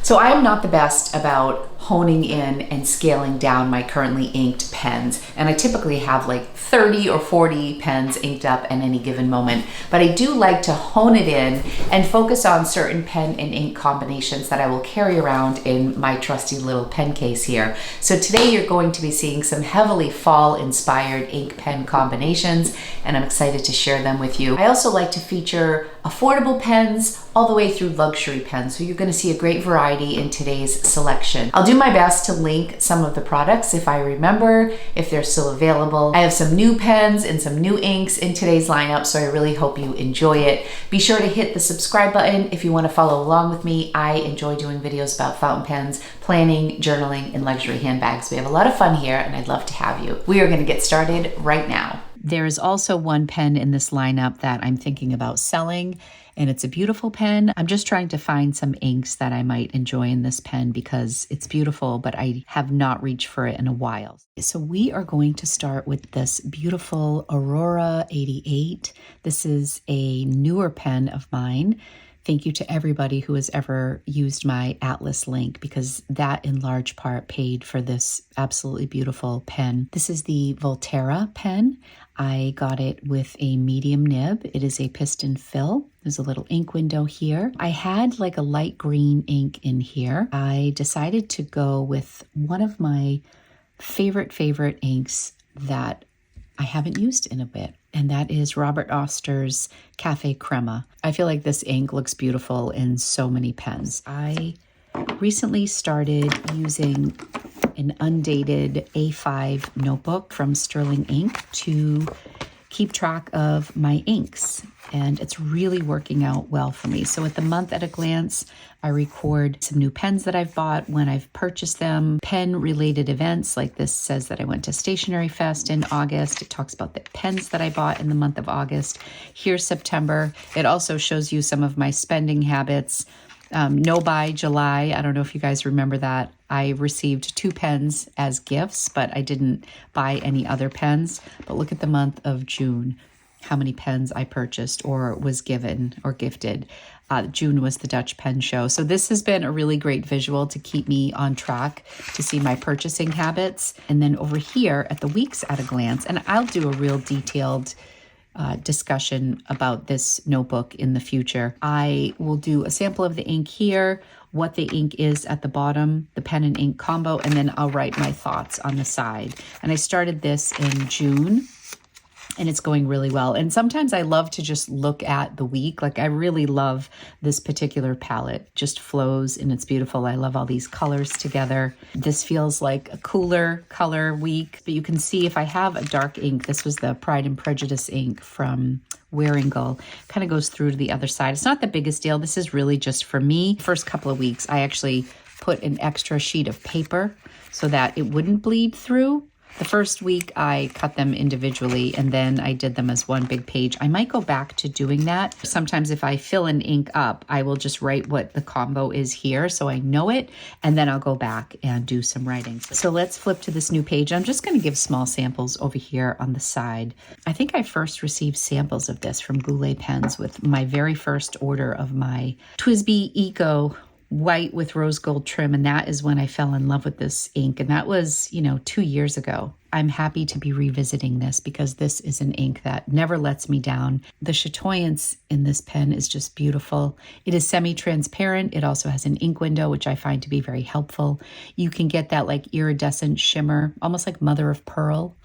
So I am not the best about honing in and scaling down my currently inked pens. And I typically have like 30 or 40 pens inked up at any given moment. But I do like to hone it in and focus on certain pen and ink combinations that I will carry around in my trusty little pen case here. So today you're going to be seeing some heavily fall-inspired ink pen combinations, and I'm excited to share them with you. I also like to feature affordable pens all the way through luxury pens. So you're going to see a great variety in today's selection. I'll do my best to link some of the products if I remember, if they're still available. I have some new pens and some new inks in today's lineup, so I really hope you enjoy it. Be sure to hit the subscribe button if you want to follow along with me. I enjoy doing videos about fountain pens, planning, journaling, and luxury handbags. We have a lot of fun here, and I'd love to have you. We are going to get started right now. There is also one pen in this lineup that I'm thinking about selling, and it's a beautiful pen. I'm just trying to find some inks that I might enjoy in this pen because it's beautiful, but I have not reached for it in a while. So we are going to start with this beautiful Aurora 88. This is a newer pen of mine. Thank you to everybody who has ever used my Atlas link, because that in large part paid for this absolutely beautiful pen. This is the Volterra pen. I got it with a medium nib. It is a piston fill. There's a little ink window here. I had like a light green ink in here. I decided to go with one of my favorite inks that I haven't used in a bit, and that is Robert Oster's Cafe Crema. I feel like this ink looks beautiful in so many pens. I recently started using an undated A5 notebook from Sterling Ink to keep track of my inks, and it's really working out well for me. So at the month at a glance, I record some new pens that I've bought, when I've purchased them, pen-related events, like this says that I went to Stationery Fest in August. It talks about the pens that I bought in the month of August. Here's September. It also shows you some of my spending habits. No buy July. I don't know if you guys remember that. I received 2 pens as gifts, but I didn't buy any other pens. But look at the month of June, how many pens I purchased or was given or gifted. June was the Dutch Pen Show. So this has been a really great visual to keep me on track to see my purchasing habits. And then over here at the weeks at a glance, and I'll do a real detailed discussion about this notebook in the future. I will do a sample of the ink here, what the ink is at the bottom, the pen and ink combo, and then I'll write my thoughts on the side. And I started this in June, and it's going really well. And sometimes I love to just look at the week. Like I really love this particular palette. It just flows and it's beautiful. I love all these colors together. This feels like a cooler color week, but you can see if I have a dark ink, this was the Pride and Prejudice ink from Waringle, kind of goes through to the other side. It's not the biggest deal. This is really just for me. First couple of weeks, I actually put an extra sheet of paper so that it wouldn't bleed through. The first week I cut them individually and then I did them as one big page. I might go back to doing that. Sometimes if I fill an ink up, I will just write what the combo is here so I know it, and then I'll go back and do some writing. So let's flip to this new page. I'm just going to give small samples over here on the side. I think I first received samples of this from Goulet Pens with my very first order of my TWSBI Eco white with rose gold trim, and that is when I fell in love with this ink, and that was 2 years ago. I'm happy to be revisiting this because this is an ink that never lets me down. The chatoyance in this pen is just beautiful. It is semi-transparent. It also has an ink window, which I find to be very helpful. You can get that like iridescent shimmer, almost like mother of pearl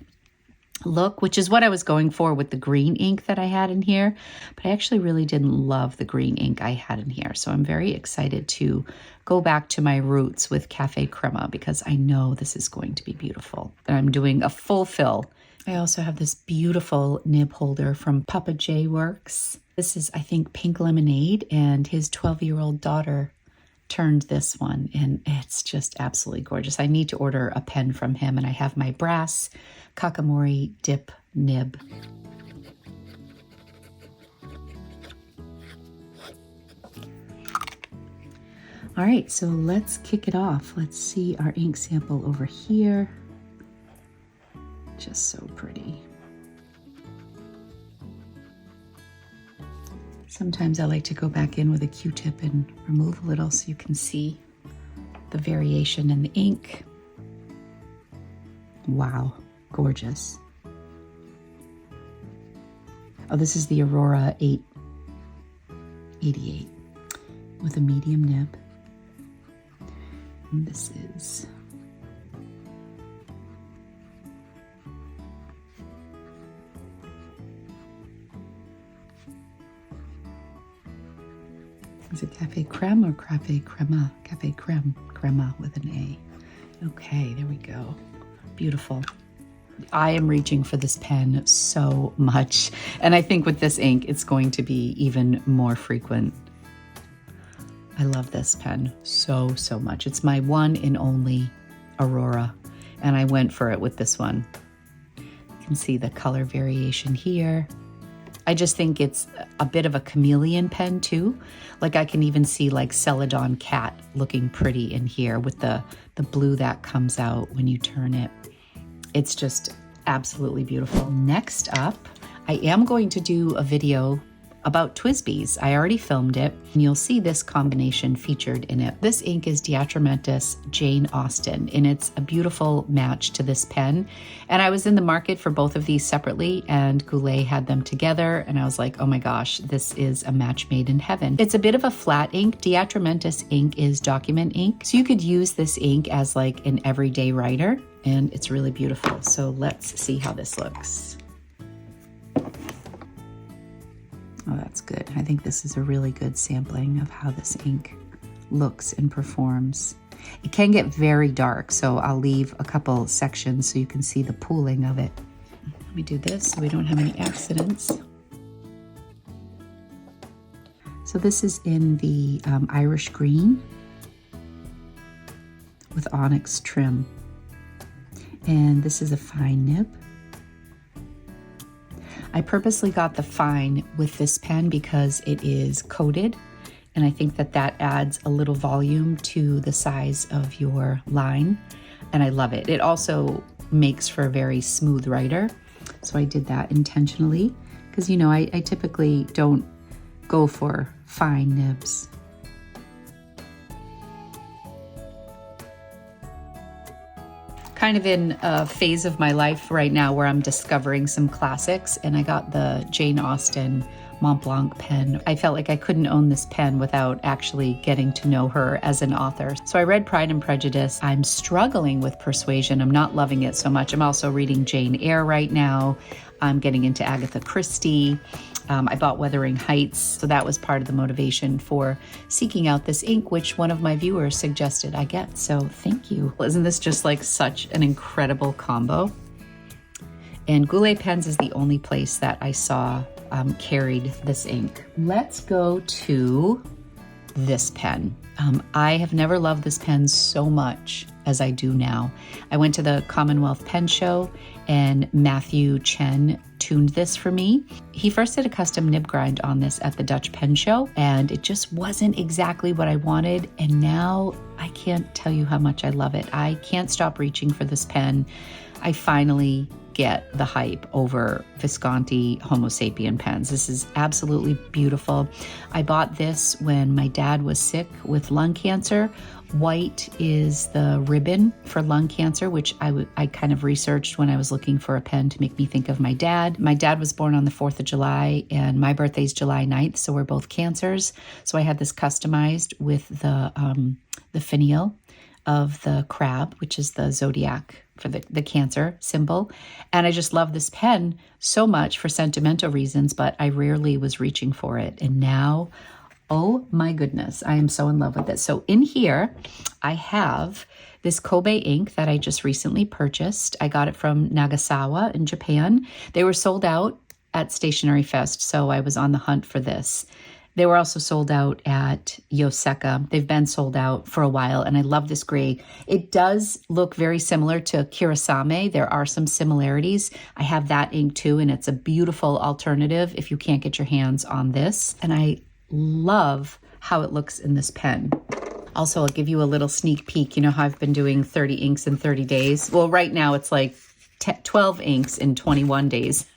look, which is what I was going for with the green ink that I had in here, but I actually really didn't love the green ink I had in here. So I'm very excited to go back to my roots with Cafe Crema because I know this is going to be beautiful. And I'm doing a full fill. I also have this beautiful nib holder from Papa J Works. This is, I think, Pink Lemonade, and his 12-year-old daughter turned this one, and it's just absolutely gorgeous. I need to order a pen from him, and I have my brass Kakamori dip nib. All right, so let's kick it off. Let's see our ink sample over here. Just so pretty. Sometimes I like to go back in with a Q-tip and remove a little so you can see the variation in the ink. Wow, gorgeous. Oh, this is the Aurora 888 with a medium nib. And this is it Cafe Creme or Cafe Crema? Cafe Creme, Crema with an A. Okay, there we go. Beautiful. I am reaching for this pen so much. And I think with this ink, it's going to be even more frequent. I love this pen so, so much. It's my one and only Aurora. And I went for it with this one. You can see the color variation here. I just think it's a bit of a chameleon pen too. Like I can even see like Celadon Cat looking pretty in here with the blue that comes out when you turn it. It's just absolutely beautiful. Next up, I am going to do a video about TWSBIs. I already filmed it, and you'll see this combination featured in it. This ink is Diatramentis Jane Austen, and it's a beautiful match to this pen. And I was in the market for both of these separately, and Goulet had them together, and I was like, oh my gosh, this is a match made in heaven. It's a bit of a flat ink. Diatramentis ink is document ink, so you could use this ink as like an everyday writer, and it's really beautiful. So let's see how this looks. Oh, that's good. I think this is a really good sampling of how this ink looks and performs. It can get very dark, so I'll leave a couple sections so you can see the pooling of it. Let me do this so we don't have any accidents. So this is in the Irish green with onyx trim. And this is a fine nib. I purposely got the fine with this pen because it is coated, and I think that that adds a little volume to the size of your line, and I love it. It also makes for a very smooth writer, so I did that intentionally because, you know, I typically don't go for fine nibs. Kind of in a phase of my life right now where I'm discovering some classics, and I got the Jane Austen Montblanc pen. I felt like I couldn't own this pen without actually getting to know her as an author. So I read Pride and Prejudice. I'm struggling with Persuasion. I'm not loving it so much. I'm also reading Jane Eyre right now. I'm getting into Agatha Christie. I bought Wuthering Heights, so that was part of the motivation for seeking out this ink, which one of my viewers suggested I get, so thank you. Isn't this just like such an incredible combo? And Goulet Pens is the only place that I saw carried this ink. Let's go to this pen. I have never loved this pen so much as I do now. I went to the Commonwealth Pen Show and Matthew Chen tuned this for me. He first did a custom nib grind on this at the Dutch Pen Show, and it just wasn't exactly what I wanted. And now I can't tell you how much I love it. I can't stop reaching for this pen. I finally get the hype over Visanti Homo Sapien pens. This is absolutely beautiful. I bought this when my dad was sick with lung cancer. White is the ribbon for lung cancer, which I kind of researched when I was looking for a pen to make me think of my dad. My dad was born on the 4th of July, and my birthday's July 9th, so we're both Cancers. So I had this customized with the finial of the crab, which is the zodiac for the Cancer symbol. And I just love this pen so much for sentimental reasons, but I rarely was reaching for it. And now, oh my goodness, I am so in love with it. So in here, I have this Kobe ink that I just recently purchased. I got it from Nagasawa in Japan. They were sold out at Stationery Fest, so I was on the hunt for this. They were also sold out at Yoseka. They've been sold out for a while, and I love this gray. It does look very similar to Kirasame. There are some similarities. I have that ink too, and it's a beautiful alternative if you can't get your hands on this. And I love how it looks in this pen. Also, I'll give you a little sneak peek. You know how I've been doing 30 inks in 30 days? Well, right now it's like 12 inks in 21 days.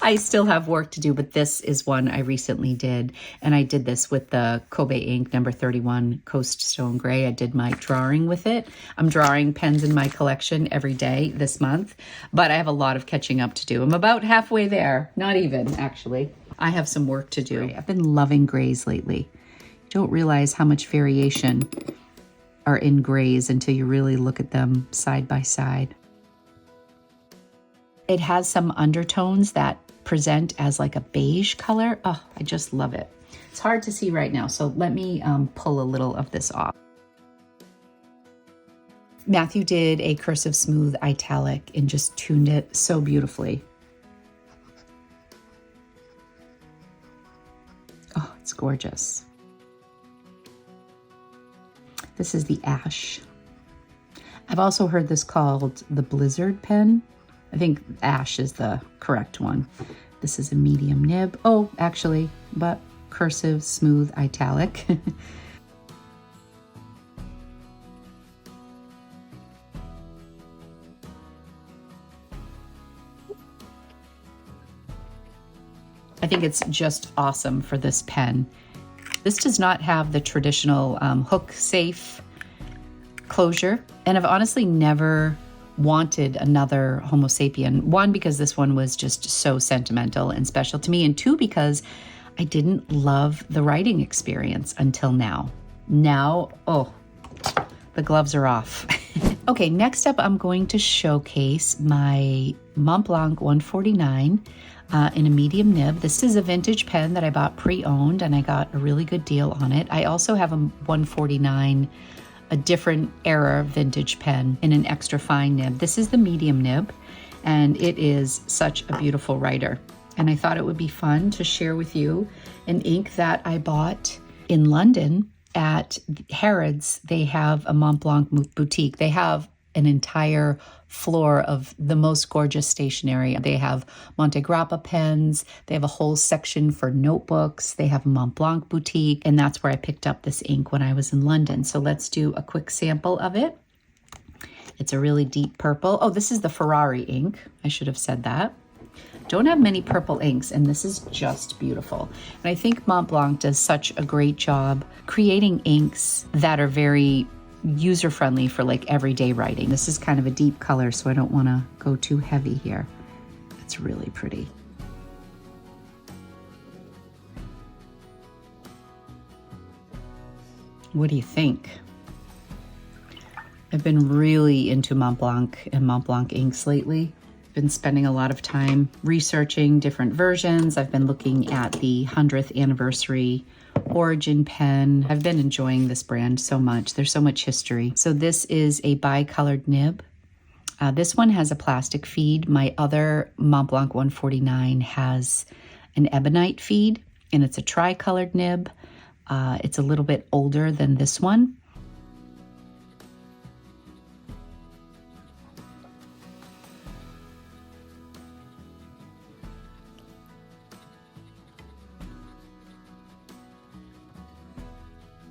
I still have work to do, but this is one I recently did. And I did this with the Kobe ink number 31 Coast Stone Gray. I did my drawing with it. I'm drawing pens in my collection every day this month, but I have a lot of catching up to do. I'm about halfway there. Not even, actually. I have some work to do. I've been loving grays lately. You don't realize how much variation are in grays until you really look at them side by side. It has some undertones that present as like a beige color. Oh, I just love it. It's hard to see right now, so let me pull a little of this off. Matthew did a cursive smooth italic and just tuned it so beautifully. Oh, it's gorgeous. This is the ash. I've also heard this called the Blizzard pen. I think ash is the correct one. This is a medium nib. Oh, actually, but cursive, smooth, italic. I think it's just awesome for this pen. This does not have the traditional hook safe closure, and I've honestly never wanted another Homo sapien. One, because this one was just so sentimental and special to me, and two, because I didn't love the writing experience until now. Now, oh, the gloves are off. Okay, next up, I'm going to showcase my Montblanc 149 in a medium nib. This is a vintage pen that I bought pre-owned, and I got a really good deal on it. I also have a 149, a different era vintage pen in an extra fine nib. This is the medium nib, and it is such a beautiful writer. And I thought it would be fun to share with you an ink that I bought in London at Harrods. They have a Montblanc boutique. They have an entire floor of the most gorgeous stationery. They have Monte Grappa pens. They have a whole section for notebooks. They have a Montblanc boutique, and that's where I picked up this ink when I was in London. So let's do a quick sample of it. It's a really deep purple. Oh, this is the Ferrari ink. I should have said that. Don't have many purple inks, and this is just beautiful. And I think Montblanc does such a great job creating inks that are very user-friendly for like everyday writing. This is kind of a deep color, so I don't want to go too heavy here. It's really pretty. What do you think? I've been really into Montblanc and Montblanc inks lately. Been spending a lot of time researching different versions. I've been looking at the 100th anniversary Origin pen. I've been enjoying this brand so much. There's so much history. So this is a bicolored nib. This one has a plastic feed. My other Montblanc 149 has an ebonite feed, and it's a tricolored nib. It's a little bit older than this one.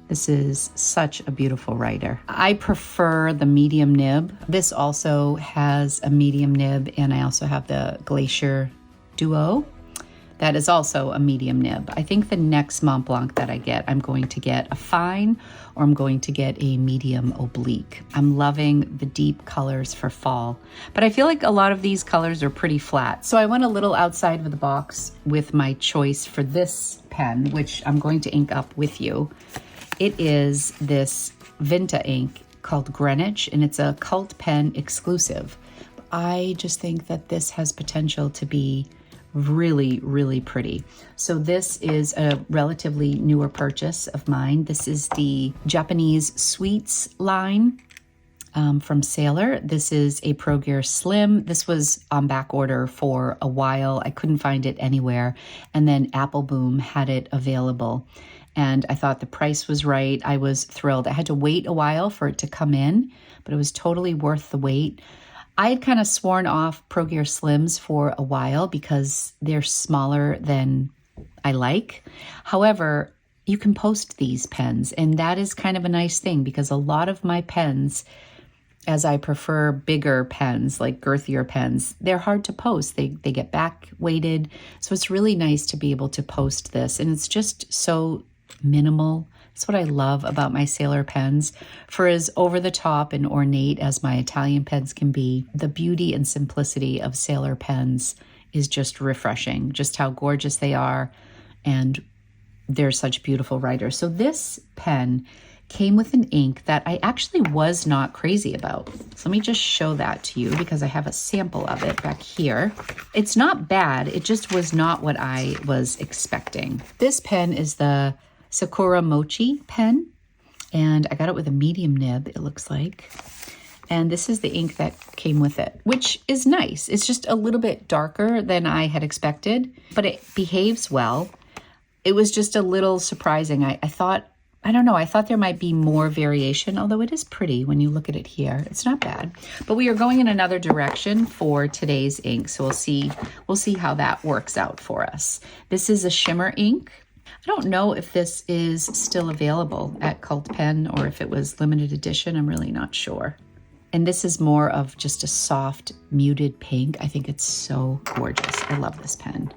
This is such a beautiful writer. I prefer the medium nib. This also has a medium nib, and I also have the Glacier Duo. That is also a medium nib. I think the next Montblanc that I get, I'm going to get a fine, or I'm going to get a medium oblique. I'm loving the deep colors for fall, but I feel like a lot of these colors are pretty flat. So I went a little outside of the box with my choice for this pen, which I'm going to ink up with you. It is this Vinta ink called Greenwich, and it's a cult pen exclusive. I just think that this has potential to be really, really pretty. So this is a relatively newer purchase of mine. This is the Japanese Sweets line from Sailor. This is a Pro Gear Slim. This was on back order for a while. I couldn't find it anywhere. And then Apple Boom had it available. And I thought the price was right. I was thrilled. I had to wait a while for it to come in, but it was totally worth the wait. I had kind of sworn off Pro Gear Slims for a while because they're smaller than I like. However, you can post these pens, and that is kind of a nice thing because a lot of my pens as I prefer bigger pens, like girthier pens. They're hard to post. They get back weighted. So it's really nice to be able to post this. And it's just so minimal. That's what I love about my Sailor pens. For as over the top and ornate as my Italian pens can be, the beauty and simplicity of Sailor pens is just refreshing, just how gorgeous they are. And they're such beautiful writers. So this pen came with an ink that I actually was not crazy about. So let me just show that to you because I have a sample of it back here. It's not bad. It just was not what I was expecting. This pen is the Sakura Mochi pen, and I got it with a medium nib, it looks like. And this is the ink that came with it, which is nice. It's just a little bit darker than I had expected, but it behaves well. It was just a little surprising. I thought there might be more variation, although it is pretty when you look at it here. It's not bad. But we are going in another direction for today's ink, so we'll see how that works out for us. This is a shimmer ink. I don't know if this is still available at Cult Pen or if it was limited edition. I'm really not sure. And this is more of just a soft, muted pink. I think it's so gorgeous. I love this pen.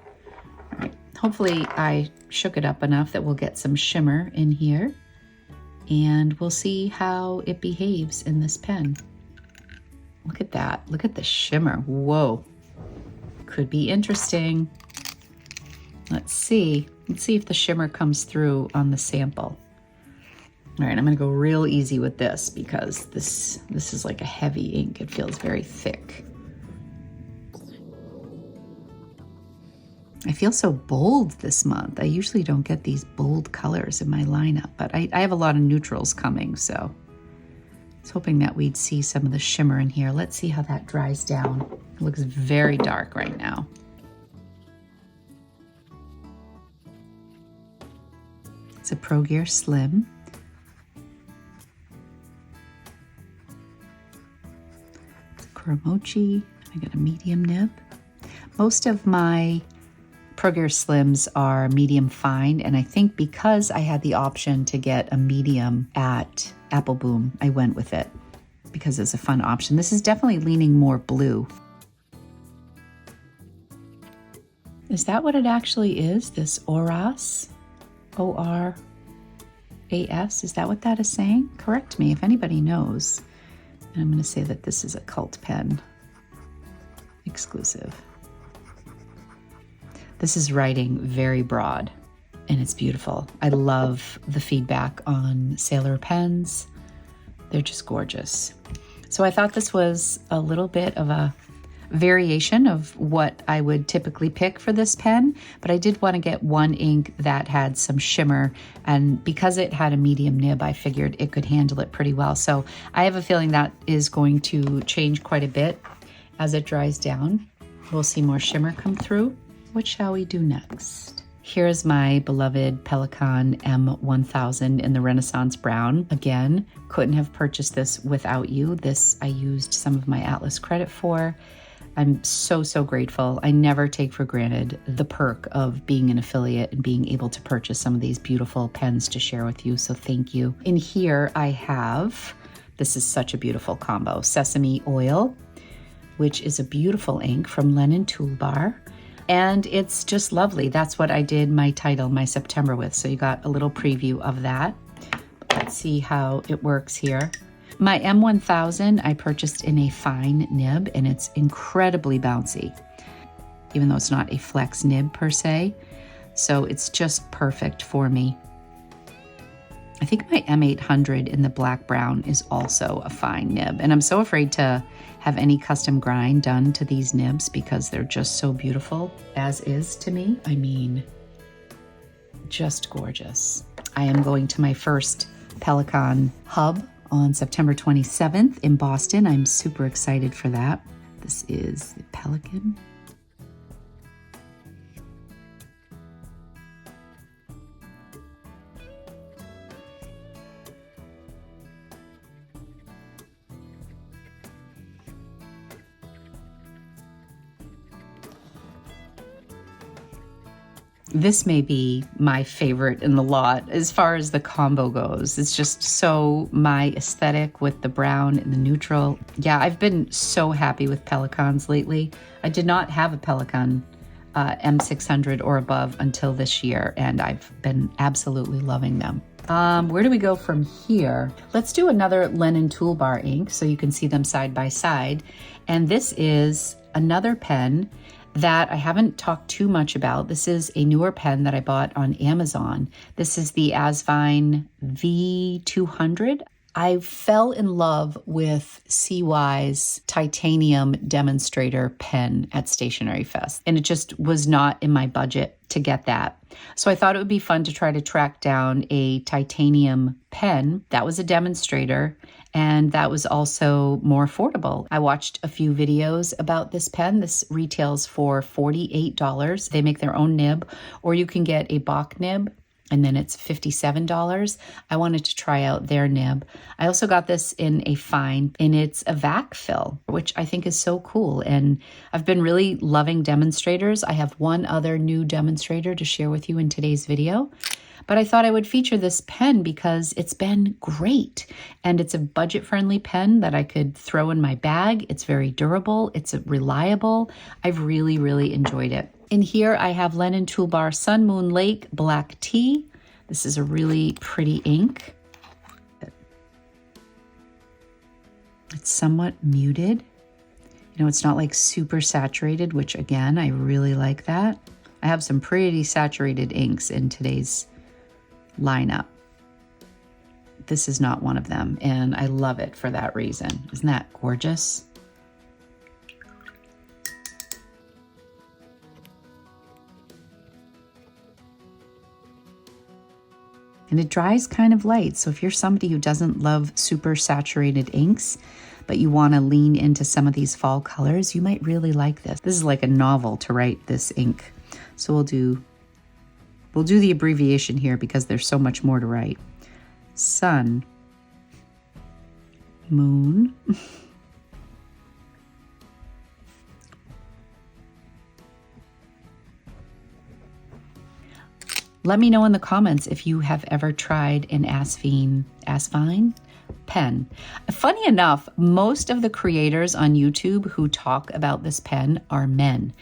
All right. Hopefully I shook it up enough that we'll get some shimmer in here. And we'll see how it behaves in this pen. Look at that. Look at the shimmer. Whoa. Could be interesting. Let's see. Let's see if the shimmer comes through on the sample. All right, I'm gonna go real easy with this because this is like a heavy ink. It feels very thick. I feel so bold this month. I usually don't get these bold colors in my lineup, but I have a lot of neutrals coming, so I was hoping that we'd see some of the shimmer in here. Let's see how that dries down. It looks very dark right now. It's a Pro Gear Slim. Mochi. I got a medium nib. Most of my Pro Gear Slims are medium fine, and I think because I had the option to get a medium at Apple Boom, I went with it because it's a fun option. This is definitely leaning more blue. Is that what it actually is? This Oras? O-R-A-S? Is that what that is saying? Correct me if anybody knows. And I'm going to say that this is a Cult Pen exclusive. This is writing very broad and it's beautiful. I love the feedback on Sailor pens. They're just gorgeous. So I thought this was a little bit of a variation of what I would typically pick for this pen, but I did want to get one ink that had some shimmer, and because it had a medium nib, I figured it could handle it pretty well. So I have a feeling that is going to change quite a bit as it dries down. We'll see more shimmer come through. What shall we do next? Here's my beloved Pelikan M1000 in the Renaissance Brown. Again, couldn't have purchased this without you. This I used some of my Atlas credit for. I'm so, so grateful. I never take for granted the perk of being an affiliate and being able to purchase some of these beautiful pens to share with you, so thank you. In here I have, this is such a beautiful combo, Sesame Oil, which is a beautiful ink from Lennon Toolbar, and it's just lovely. That's what I did my title, my September with, so you got a little preview of that. Let's see how it works here. My M1000 I purchased in a fine nib, and it's incredibly bouncy, even though it's not a flex nib per se. So it's just perfect for me. I think my M800 in the black brown is also a fine nib, and I'm so afraid to have any custom grind done to these nibs because they're just so beautiful as is to me. I mean, just gorgeous. I am going to my first Pelikan hub on September 27th in Boston. I'm super excited for that. This is the Pelikan. This may be my favorite in the lot as far as the combo goes. It's just so my aesthetic with the brown and the neutral. Yeah, I've been so happy with Pelicans lately. I did not have a Pelican M600 or above until this year, and I've been absolutely loving them. Where do we go from here? Let's do another Lennon Toolbar ink so you can see them side by side. And this is another pen that I haven't talked too much about. This is a newer pen that I bought on Amazon. This is the Asvine V200. I fell in love with CY's titanium demonstrator pen at Stationery Fest, and it just was not in my budget to get that. So I thought it would be fun to try to track down a titanium pen that was a demonstrator and that was also more affordable. I watched a few videos about this pen. This retails for $48. They make their own nib, or you can get a Bach nib, and then it's $57. I wanted to try out their nib. I also got this in a fine, and it's a vac fill, which I think is so cool. And I've been really loving demonstrators. I have one other new demonstrator to share with you in today's video. But I thought I would feature this pen because it's been great. And it's a budget-friendly pen that I could throw in my bag. It's very durable. It's reliable. I've really, really enjoyed it. In here, I have Lennon Toolbar Sun Moon Lake Black Tea. This is a really pretty ink. It's somewhat muted. You know, it's not like super saturated, which again, I really like that. I have some pretty saturated inks in today's lineup. This is not one of them, and I love it for that reason. Isn't that gorgeous? And it dries kind of light, so if you're somebody who doesn't love super saturated inks, but you want to lean into some of these fall colors, you might really like this. This is like a novel to write this ink. So we'll do the abbreviation here because there's so much more to write. Sun, moon, let me know in the comments if you have ever tried an Asvine pen. Funny enough, most of the creators on YouTube who talk about this pen are men.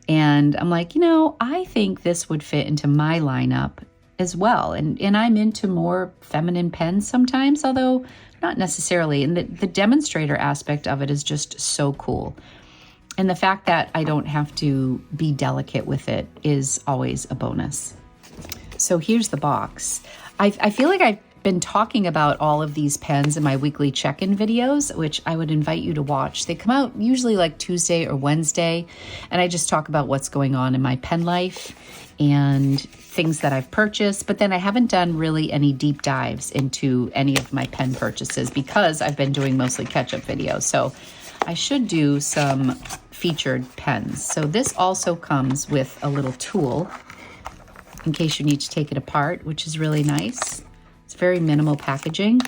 And I'm like, you know, I think this would fit into my lineup as well. And I'm into more feminine pens sometimes, although not necessarily. And the demonstrator aspect of it is just so cool. And the fact that I don't have to be delicate with it is always a bonus. So here's the box. I feel like I've been talking about all of these pens in my weekly check-in videos, which I would invite you to watch. They come out usually like Tuesday or Wednesday, and I just talk about what's going on in my pen life and things that I've purchased, but then I haven't done really any deep dives into any of my pen purchases because I've been doing mostly catch-up videos. So I should do some featured pens. So this also comes with a little tool in case you need to take it apart, which is really nice. It's very minimal packaging,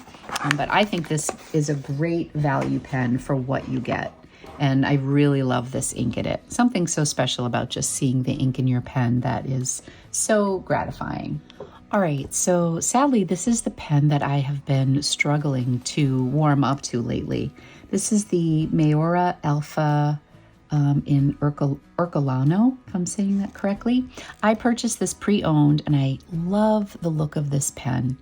but I think this is a great value pen for what you get. And I really love this ink in it. Something so special about just seeing the ink in your pen that is so gratifying. All right, so sadly, this is the pen that I have been struggling to warm up to lately. This is the Mayora Alpha in Ercolano, if I'm saying that correctly. I purchased this pre-owned and I love the look of this pen.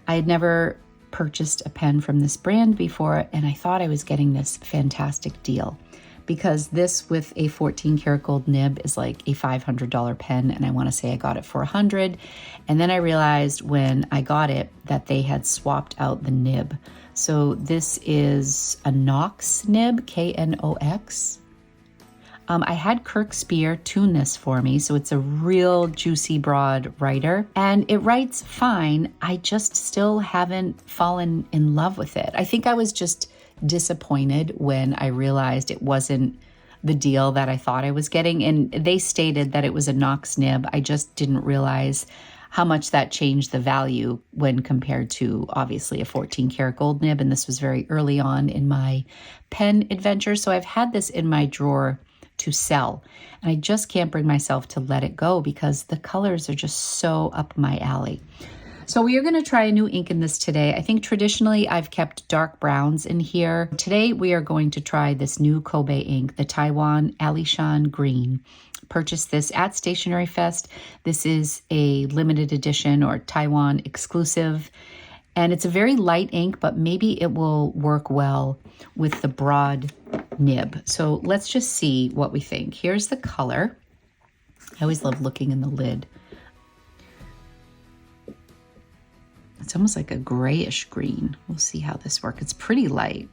I had never purchased a pen from this brand before, and I thought I was getting this fantastic deal because this with a 14 karat gold nib is like a $500 pen, and I want to say I got it for $100. And then I realized when I got it that they had swapped out the nib. So this is a Knox nib, Knox. I had Kirk Spear tune this for me, so it's a real juicy broad writer, and it writes fine. I just still haven't fallen in love with it. I think I was just disappointed when I realized it wasn't the deal that I thought I was getting, and they stated that it was a Knox nib. I just didn't realize how much that changed the value when compared to obviously a 14 karat gold nib, and this was very early on in my pen adventure, so I've had this in my drawer to sell. And I just can't bring myself to let it go because the colors are just so up my alley. So we are going to try a new ink in this today. I think traditionally I've kept dark browns in here. Today we are going to try this new Kobe ink, the Taiwan Alishan Green. Purchased this at Stationery Fest. This is a limited edition or Taiwan exclusive. And it's a very light ink, but maybe it will work well with the broad nib. So let's just see what we think. Here's the color. I always love looking in the lid. It's almost like a grayish green. We'll see how this works. It's pretty light.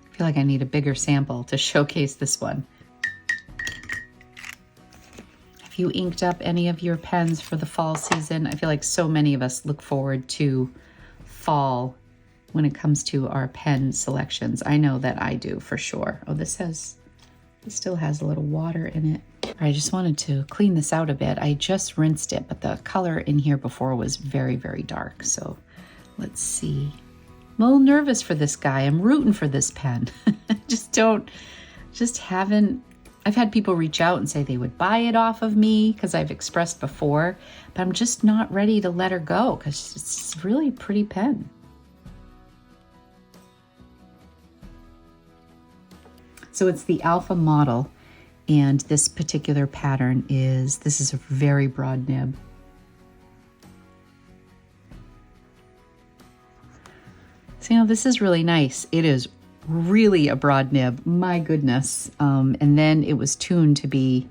I feel like I need a bigger sample to showcase this one. Have you inked up any of your pens for the fall season? I feel like so many of us look forward to fall when it comes to our pen selections. I know that I do for sure. Oh, this still has a little water in it. I just wanted to clean this out a bit. I just rinsed it, but the color in here before was very, very dark. So let's see. I'm a little nervous for this guy. I'm rooting for this pen. I've had people reach out and say they would buy it off of me because I've expressed before, but I'm just not ready to let her go because it's really a pretty pen. So it's the Alpha model, and this particular pattern this is a very broad nib. So, this is really nice. It is really a broad nib, my goodness. And then it was tuned to be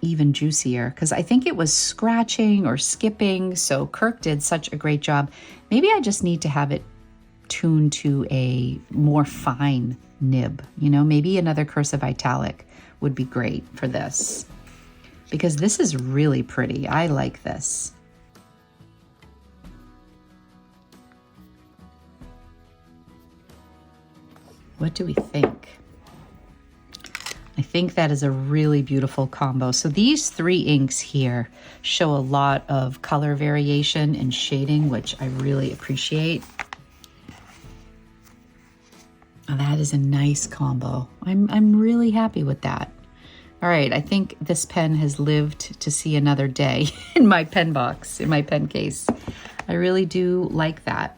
even juicier because I think it was scratching or skipping. So Kirk did such a great job. Maybe I just need to have it tuned to a more fine nib. Maybe another cursive italic would be great for this because this is really pretty. I like this. What do we think? I think that is a really beautiful combo. So these three inks here show a lot of color variation and shading, which I really appreciate. Oh, that is a nice combo. I'm really happy with that. All right, I think this pen has lived to see another day in my pen box, in my pen case. I really do like that.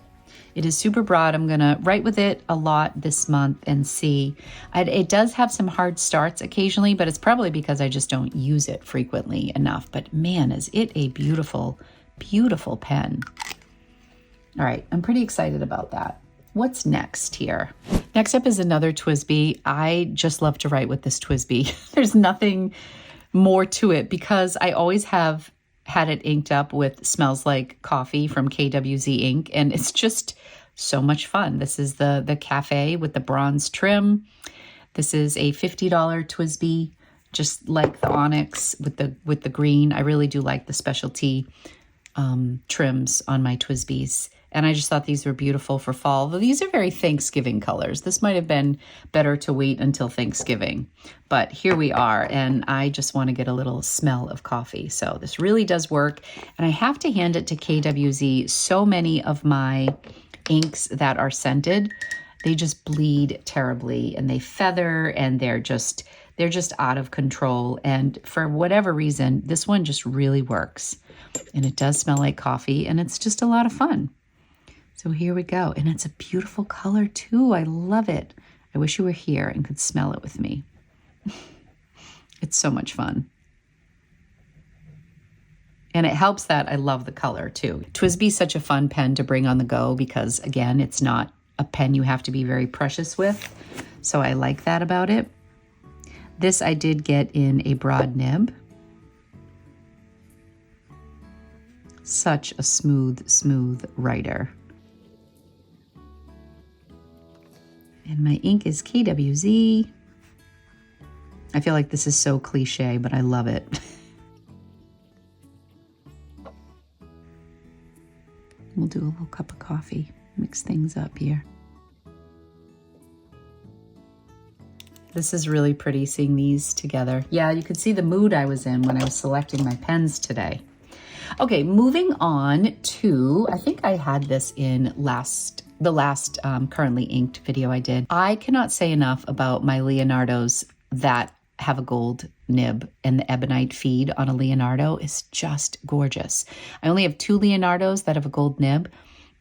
It is super broad. I'm gonna write with it a lot this month and see. It does have some hard starts occasionally, but it's probably because I just don't use it frequently enough. But man, is it a beautiful, beautiful pen. All right, I'm pretty excited about that. What's next here? Next up is another TWSBI. I just love to write with this TWSBI. There's nothing more to it because I always have had it inked up with Smells Like Coffee from KWZ Ink, and it's just so much fun. This is the cafe with the bronze trim. This is a $50 TWSBI, just like the onyx with the green. I really do like the specialty trims on my TWSBIs. And I just thought these were beautiful for fall. These are very Thanksgiving colors. This might have been better to wait until Thanksgiving, but here we are. And I just want to get a little smell of coffee. So this really does work. And I have to hand it to KWZ. So many of my inks that are scented, they just bleed terribly and they feather and they're just out of control. And for whatever reason, this one just really works. And it does smell like coffee and it's just a lot of fun. So here we go. And it's a beautiful color too. I love it. I wish you were here and could smell it with me. It's so much fun. And it helps that I love the color too. TWSBI is such a fun pen to bring on the go because again, it's not a pen you have to be very precious with. So I like that about it. This I did get in a broad nib. Such a smooth, smooth writer. And my ink is KWZ. I feel like this is so cliche, but I love it. We'll do a little cup of coffee, mix things up here. This is really pretty seeing these together. Yeah, you could see the mood I was in when I was selecting my pens today. Okay, moving on to, I think I had this in the last currently inked video I did. I cannot say enough about my Leonardos that have a gold nib, and the ebonite feed on a Leonardo is just gorgeous. I only have 2 Leonardos that have a gold nib.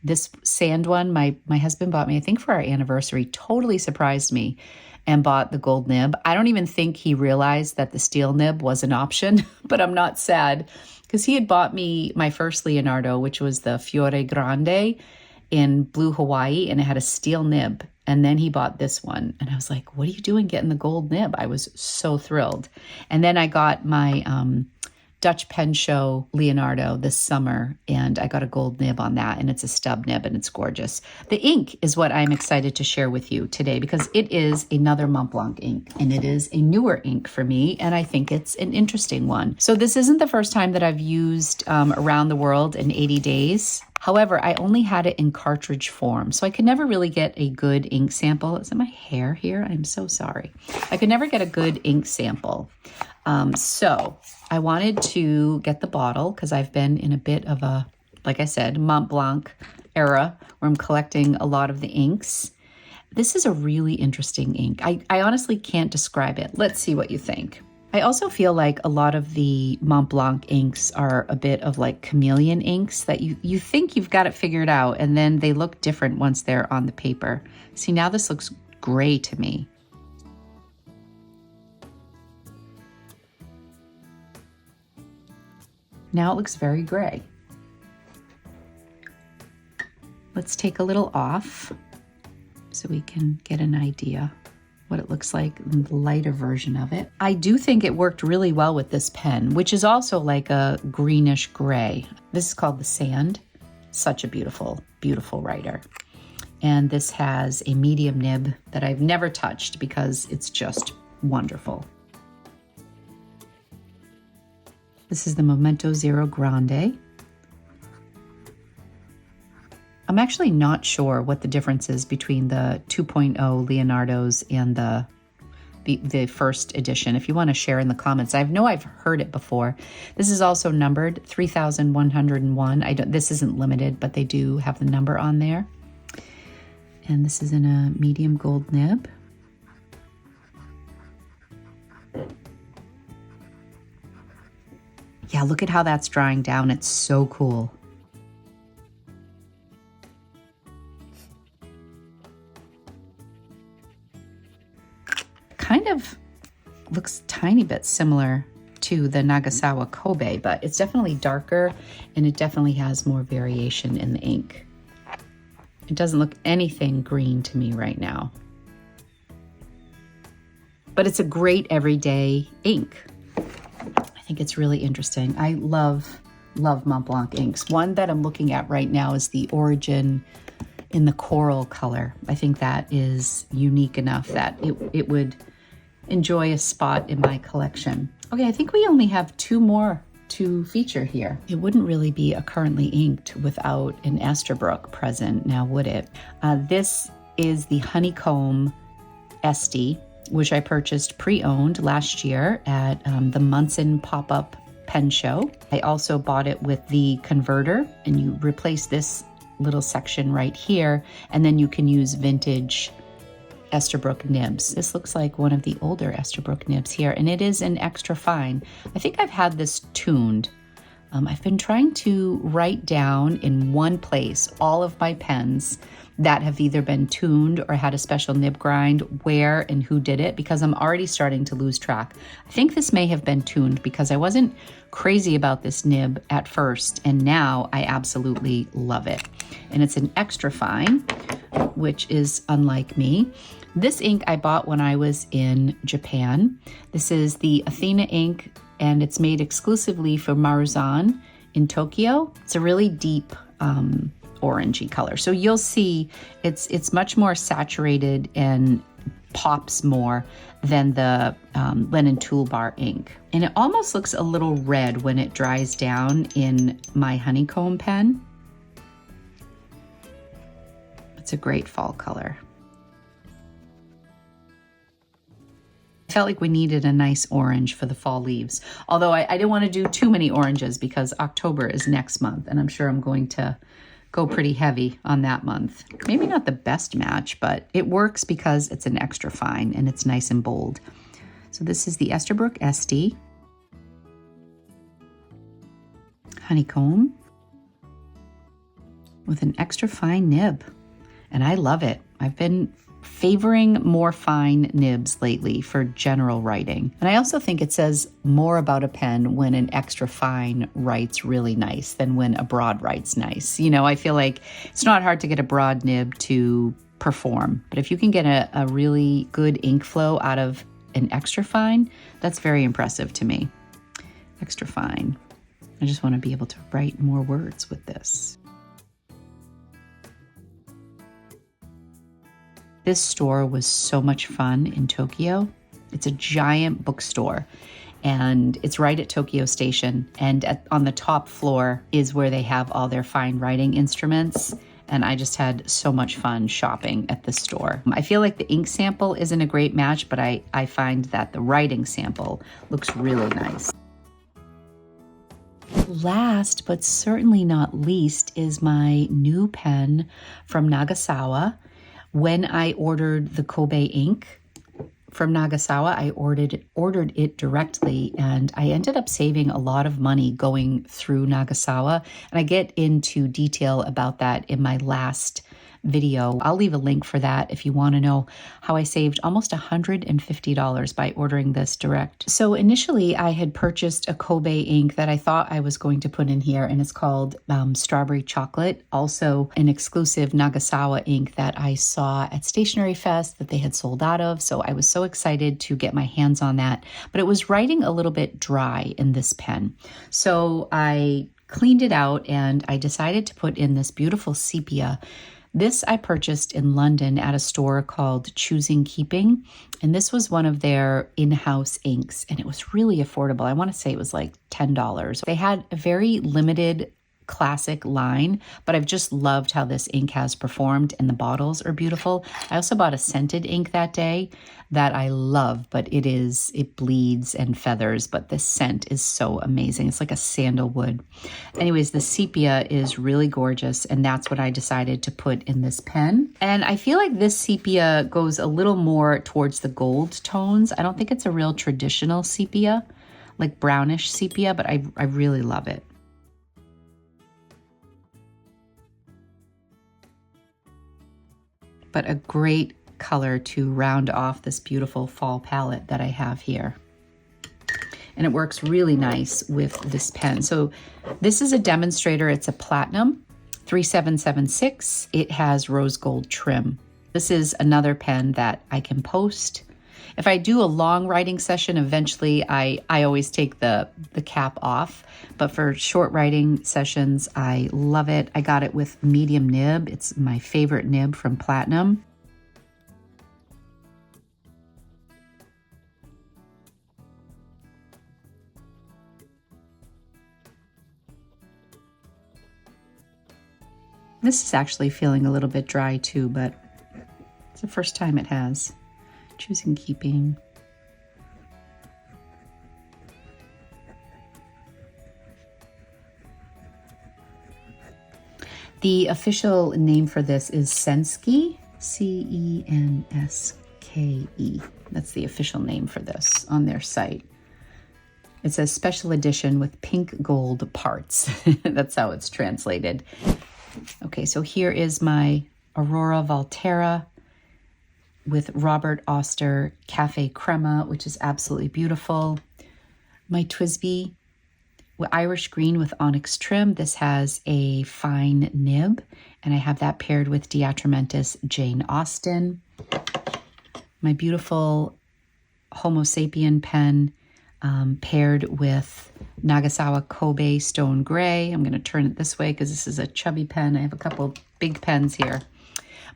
This sand one, my husband bought me, I think for our anniversary, totally surprised me and bought the gold nib. I don't even think he realized that the steel nib was an option, but I'm not sad because he had bought me my first Leonardo, which was the Fiore Grande in blue Hawaii, and it had a steel nib. And then he bought this one. And I was like, what are you doing getting the gold nib? I was so thrilled. And then I got my Dutch Pen Show Leonardo this summer, and I got a gold nib on that, and it's a stub nib, and it's gorgeous. The ink is what I'm excited to share with you today because it is another Montblanc ink, and it is a newer ink for me, and I think it's an interesting one. So this isn't the first time that I've used Around the World in 80 Days. However, I only had it in cartridge form, so I could never really get a good ink sample. Is it my hair here? I'm so sorry. I could never get a good ink sample. So I wanted to get the bottle because I've been in a bit of a, like I said, Montblanc era where I'm collecting a lot of the inks. This is a really interesting ink. I honestly can't describe it. Let's see what you think. I also feel like a lot of the Montblanc inks are a bit of like chameleon inks that you think you've got it figured out, and then they look different once they're on the paper. See, now this looks gray to me. Now it looks very gray. Let's take a little off so we can get an idea what it looks like in the lighter version of it. I do think it worked really well with this pen, which is also like a greenish gray. This is called the Sand. Such a beautiful, beautiful writer. And this has a medium nib that I've never touched because it's just wonderful. This is the Momento Zero Grande. I'm actually not sure what the difference is between the 2.0 Leonardos and the first edition. If you want to share in the comments, I know I've heard it before. This is also numbered 3101. This isn't limited, but they do have the number on there. And this is in a medium gold nib. Yeah, look at how that's drying down. It's so cool. Kind of looks a tiny bit similar to the Nagasawa Kobe, but it's definitely darker and it definitely has more variation in the ink. It doesn't look anything green to me right now. But it's a great everyday ink. I think it's really interesting. I love Montblanc inks. One that I'm looking at right now is the Origin in the coral color. I think that is unique enough that it would enjoy a spot in my collection. Okay, I think we only have 2 more to feature here. It wouldn't really be a currently inked without an Esterbrook present, now would it? This is the Honeycomb Esteti, which I purchased pre-owned last year at the Munson pop-up pen show. I also bought it with the converter, and you replace this little section right here, and then you can use vintage Esterbrook nibs. This looks like one of the older Esterbrook nibs here, and it is an extra fine. I think I've had this tuned. I've been trying to write down in one place all of my pens that have either been tuned or had a special nib grind, where and who did it, because I'm already starting to lose track. I think this may have been tuned because I wasn't crazy about this nib at first, and now I absolutely love it. And it's an extra fine, which is unlike me. This ink I bought when I was in Japan. This is the Athena ink, and it's made exclusively for Maruzan in Tokyo. It's a really deep orangey color. So you'll see it's much more saturated and pops more than the Linen Toolbar ink. And it almost looks a little red when it dries down in my Honeycomb pen. It's a great fall color. I felt like we needed a nice orange for the fall leaves. Although I didn't want to do too many oranges because October is next month, and I'm sure I'm going to go pretty heavy on that month. Maybe not the best match, but it works because it's an extra fine and it's nice and bold. So this is the Esterbrook Esteti Honeycomb with an extra fine nib, and I love it. I've been favoring more fine nibs lately for general writing. And I also think it says more about a pen when an extra fine writes really nice than when a broad writes nice. You know, I feel like it's not hard to get a broad nib to perform, but if you can get a really good ink flow out of an extra fine, that's very impressive to me. Extra fine. I just want to be able to write more words with this. This store was so much fun in Tokyo. It's a giant bookstore, and it's right at Tokyo Station. And on the top floor is where they have all their fine writing instruments. And I just had so much fun shopping at this store. I feel like the ink sample isn't a great match, but I find that the writing sample looks really nice. Last, but certainly not least, is my new pen from Nagasawa. When I ordered the Kobe ink from Nagasawa, I ordered it directly, and I ended up saving a lot of money going through Nagasawa. And I get into detail about that in my last video. I'll leave a link for that if you want to know how I saved almost $150 by ordering this direct. So initially I had purchased a Kobe ink that I thought I was going to put in here, and it's called Strawberry Chocolate, also an exclusive Nagasawa ink that I saw at Stationery Fest that they had sold out of. So I was so excited to get my hands on that, but it was writing a little bit dry in this pen. So I cleaned it out and I decided to put in this beautiful sepia. This I purchased in London at a store called Choosing Keeping, and this was one of their in-house inks, and it was really affordable. I want to say it was like $10. They had a very limited classic line, but I've just loved how this ink has performed, and the bottles are beautiful. I also bought a scented ink that day that I love, but it bleeds and feathers, but the scent is so amazing. It's like a sandalwood. Anyways, the sepia is really gorgeous, and that's what I decided to put in this pen. And I feel like this sepia goes a little more towards the gold tones. I don't think it's a real traditional sepia, like brownish sepia, but I really love it. But a great color to round off this beautiful fall palette that I have here. And it works really nice with this pen. So this is a demonstrator. It's a platinum 3776. It has rose gold trim. This is another pen that I can post. If I do a long writing session, eventually I always take the cap off. But for short writing sessions, I love it. I got it with medium nib. It's my favorite nib from Platinum. This is actually feeling a little bit dry too, but it's the first time it has. Choosing Keeping. The official name for this is Senski, C-E-N-S-K-E. That's the official name for this on their site. It says special edition with pink gold parts. That's how it's translated. Okay, so here is my Aurora Volterra with Robert Oster Cafe Crema, which is absolutely beautiful. My TWSBI Irish Green with Onyx trim. This has a fine nib, and I have that paired with Diatramentis Jane Austen. My beautiful Homo Sapien pen paired with Nagasawa Kobe Stone Gray. I'm going to turn it this way because this is a chubby pen. I have a couple big pens here.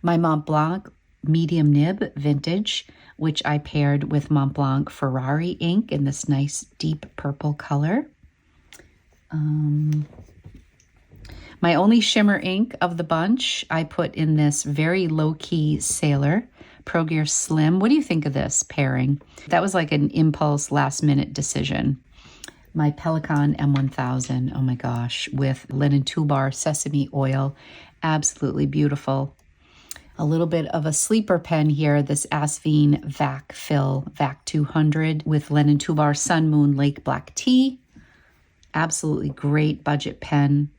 My Montblanc medium nib vintage, which I paired with Montblanc Ferrari ink in this nice deep purple color. My only shimmer ink of the bunch I put in this very low-key Sailor Pro Gear Slim. What do you think of this pairing? That was like an impulse last minute decision. My Pelican M1000, oh my gosh, with linen toolbar sesame oil. Absolutely beautiful. A little bit of a sleeper pen here, this Asvine V200 with linen toolbar Sun Moon Lake Black Tea. Absolutely great budget pen.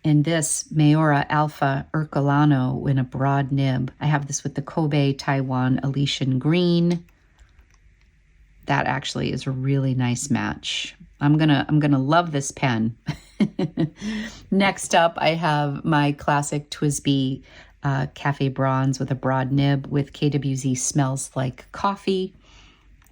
And this Mayora Alpha Ercolano in a broad nib. I have this with the Kobe Taiwan Elysian Green. That actually is a really nice match. I'm gonna love this pen. Next up, I have my classic TWSBI Cafe Bronze with a broad nib with KWZ Smells Like Coffee,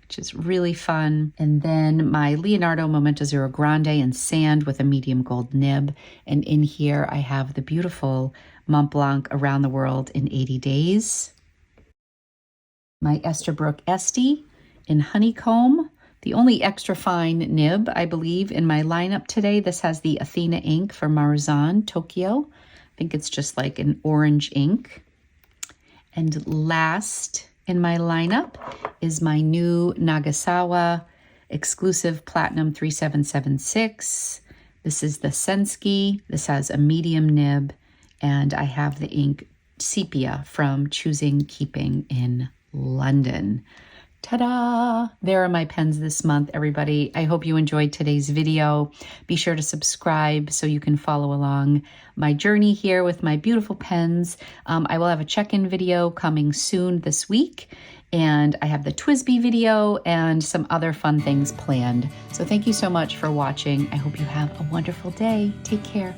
which is really fun. And then my Leonardo Momento Zero Grande in sand with a medium gold nib. And in here, I have the beautiful Montblanc Around the World in 80 Days. My Esterbrook Esteti in honeycomb, the only extra fine nib, I believe, in my lineup today. This has the Athena ink for Marzan, Tokyo. I think it's just like an orange ink. And last in my lineup is my new Nagasawa exclusive Platinum 3776. This is the Sensky. This has a medium nib, and I have the ink Sepia from Choosing Keeping in London. Ta-da! There are my pens this month, everybody. I hope you enjoyed today's video. Be sure to subscribe so you can follow along my journey here with my beautiful pens. I will have a check-in video coming soon this week, and I have the TWSBI video and some other fun things planned. So thank you so much for watching. I hope you have a wonderful day. Take care.